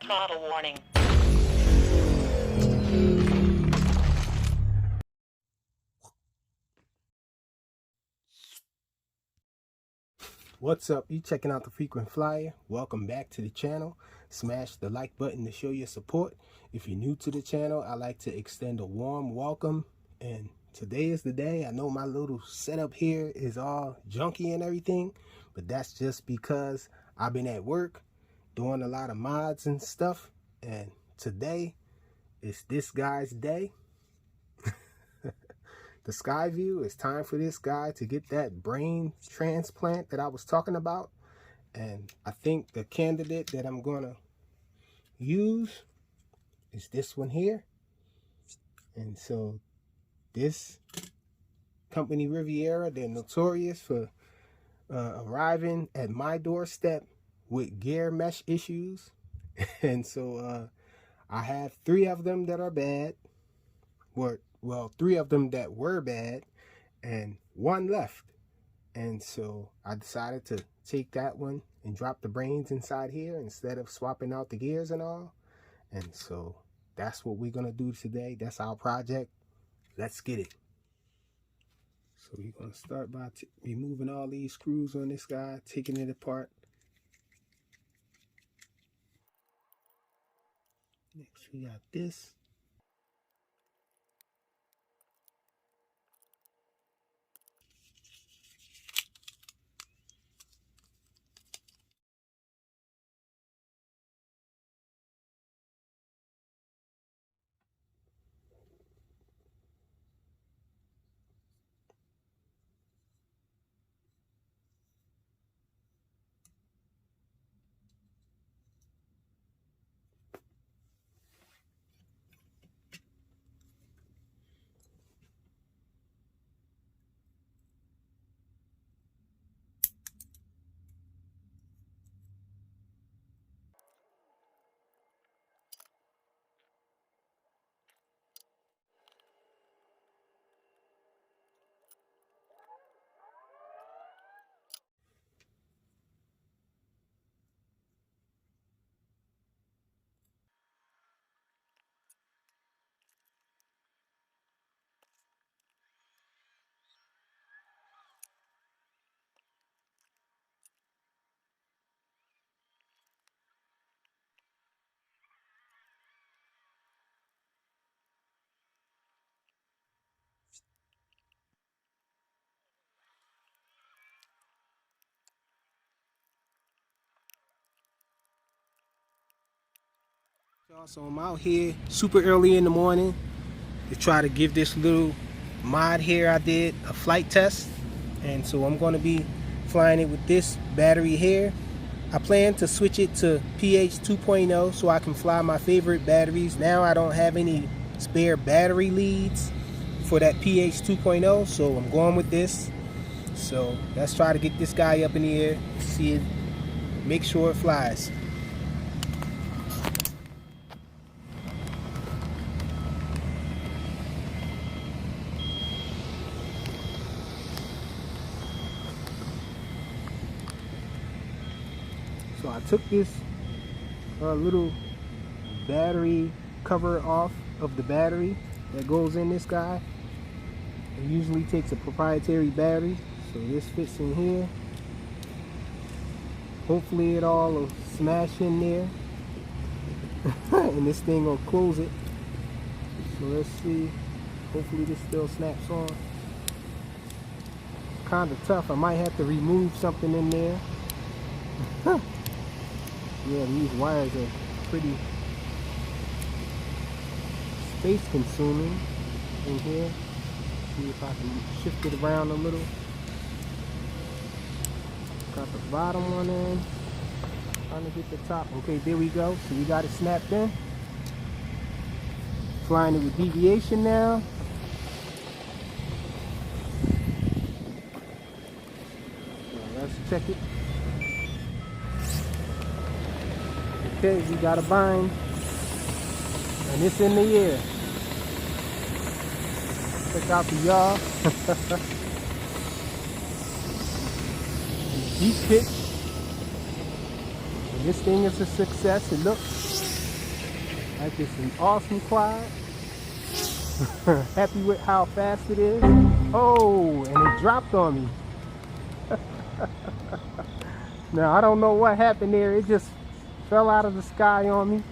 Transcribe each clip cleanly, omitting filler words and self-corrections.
Throttle warning. What's up? You checking out the Frequent Flyer? Welcome back to the channel. Smash the like button to show your support. If you're new to the channel, I'd like to extend a warm welcome. And today is the day. I know my little setup here is all junky and everything, but that's just because I've been at work doing a lot of mods and stuff. And today is this guy's day. The Skyview. It's time for this guy to get that brain transplant that I was talking about. And I think the candidate that I'm going to use is this one here. And so this company Riviera, they're notorious for arriving at my doorstep with gear mesh issues. And so I have 3 of them that are bad. Well, 3 of them that were bad and 1 left. And so I decided to take that one and drop the brains inside here instead of swapping out the gears and all. And so that's what we're going to do today. That's our project. Let's get it. So we're going to start by removing all these screws on this guy, taking it apart. Next we got this. So I'm out here super early in the morning to try to give this little mod here I did a flight test. And so I'm going to be flying it with this battery here. I plan to switch it to pH 2.0 so I can fly my favorite batteries. Now I don't have any spare battery leads for that pH 2.0, so I'm going with this. So let's try to get this guy up in the air, see it, make sure it flies. So I took this little battery cover off of the battery that goes in this guy. It usually takes a proprietary battery, so this fits in here. Hopefully it all will smash in there and this thing will close it. So let's see, hopefully this still snaps on. Kind of tough, I might have to remove something in there. Yeah, these wires are pretty space consuming in here. See if I can shift it around a little. Got the bottom one in. Trying to get the top. Okay, there we go. So we got it snapped in. Flying it with deviation now. So let's check it. Okay, we got a bind, and it's in the air. Check out the yaw. Deep pitch. And this thing is a success. It looks That's just an awesome quad. Happy with how fast it is. Oh, and it dropped on me. Now, I don't know what happened there. It just fell out of the sky on me.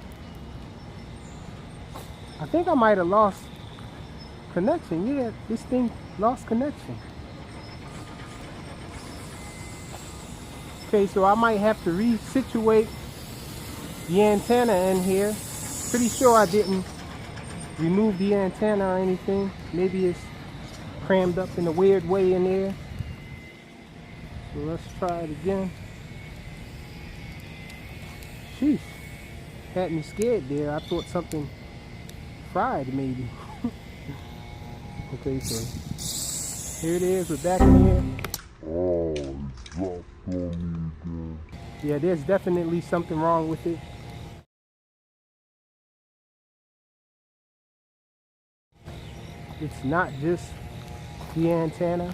I think I might have lost connection. Yeah, this thing lost connection. Okay, so I might have to resituate the antenna in here. Pretty sure I didn't remove the antenna or anything. Maybe it's crammed up in a weird way in there. So let's try it again. Sheesh, had me scared there. I thought something fried maybe. Okay, so here it is. We're back in here. Oh, it dropped on me again. Yeah, there's definitely something wrong with it. It's not just the antenna.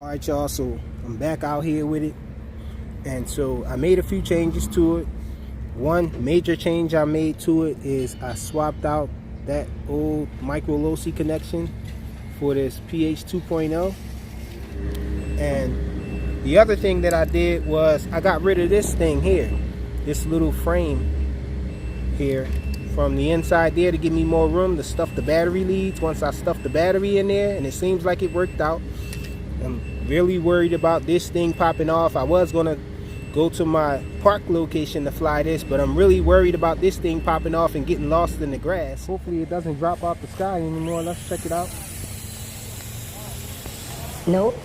All right, y'all, so I'm back out here with it. And so I made a few changes to it. One major change I made to it is I swapped out that old micro low-C connection for this PH 2.0. And the other thing that I did was I got rid of this thing here, this little frame here from the inside there to give me more room to stuff the battery leads once I stuffed the battery in there, and it seems like it worked out. I'm really worried about this thing popping off. I was gonna go to my park location to fly this, but I'm really worried about this thing popping off and getting lost in the grass. Hopefully it doesn't drop off the sky anymore. Let's check it out. Nope.